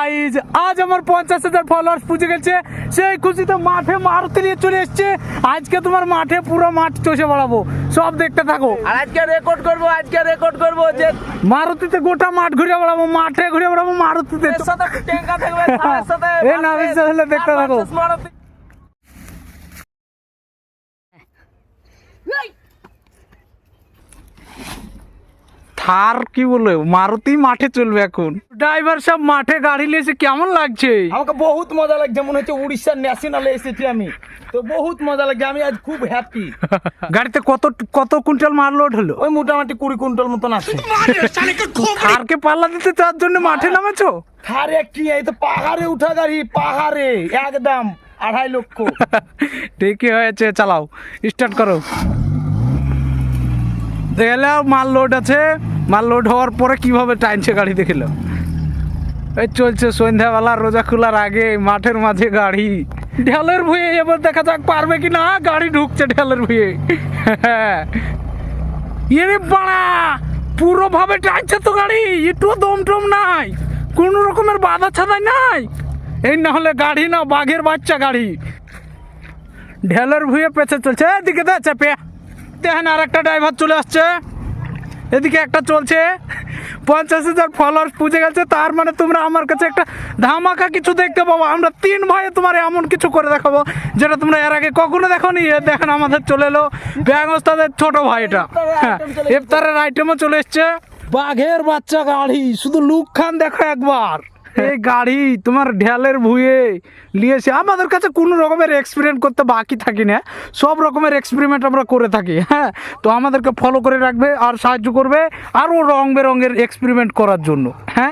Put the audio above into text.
Guys আজ আমার 50,000 followers পুজে গেছে। সেই খুশিতে মাঠে মারুতি নিয়ে চলে এসছে। আজকে তোমার মাঠে পুরো মাঠ চষে বেড়াবো, সব দেখতে থাকো। আর আজকে রেকর্ড করবো যে মারুতিতে গোটা মাঠ ঘুরে বেড়াবো, মাঠে ঘুরে বেড়াবো মারুতিতে। এর সাথে টেঙ্কা থাকবে, তার সাথে এই না বিশ্বাস হলে দেখতে থাকো। মারুতি। থার কি বলে মারুতি মাঠে চলবে এখন। ড্রাইভার সব মাঠে গাড়ি নিয়েছে, কেমন লাগছে? আমাকে বহুত মজা লাগছে, মনে হচ্ছে উড়িষ্যার ন্যাশনালে এসেছি আমি, তো বহুত মজা লাগছে। আমি আজ খুব হ্যাপি। গাড়িতে কত কত কুইন্টাল মাল লোড হলো? ওই মোটামুটি 20 কুইন্টাল মতন আছে। থারকে পাল্লা দিতে তার জন্য মাঠে নামেছো? থারে কি, এই তো পাহাড়ে উঠা গাড়ি, পাহাড়ে একদম 2.5 লক্ষ। ঠিকই হয়েছে, চালাও, স্টার্ট করো। দেখলে মাল লোড আছে, মাল লোড হওয়ার পরে কিভাবে টাইনছে গাড়ি দেখিল। এই চলছে সন্ধ্যাবেলা, রোজা খোলার আগে মাঠের মাঝে গাড়ি। ঢেলের ভুঁয়ে এবার দেখা যাক পারবে কি না। গাড়ি ঢুকছে ঢেলের ভুঁয়ে। এরে বাড়া, পুরো ভাবে টাইনছে তো গাড়ি, একটু দম টম নাই, কোনো রকমের বাধা ছাদাই নাই। এই না হলে গাড়ি না, বাঘের বাচ্চা গাড়ি। ঢেলের ভুঁয়ে পেছে চলছে, এদিকে দে চেপে দেখেন। আর একটা ড্রাইভার চলে আসছে, এদিকে একটা চলছে। 50,000 ফলোয়ার্স পুজে গেছে, তার মানে তোমরা আমার কাছে একটা ধামাকা কিছু দেখতে পাবো। আমরা 3 ভাইয়ে তোমার এমন কিছু করে দেখাবো যেটা তোমরা এর আগে কখনো দেখোনি। দেখেন আমাদের চলে এলো ব্যাং ওস্তাদের ছোট ভাইটা। হ্যাঁ, ইফতারের আইটেমও চলে এসছে। বাঘের বাচ্চা গাড়ি, শুধু লুক খান দেখো একবার। এই গাড়ি তোমার ঢেলের ভুঁয়ে নিয়েছে। আমাদের কাছে কোনো রকমের এক্সপেরিমেন্ট করতে বাকি থাকি না, সব রকমের এক্সপেরিমেন্ট আমরা করে থাকি। হ্যাঁ, তো আমাদেরকে ফলো করে রাখবে আর সাহায্য করবে আরও রং বেরঙের এক্সপেরিমেন্ট করার জন্য। হ্যাঁ।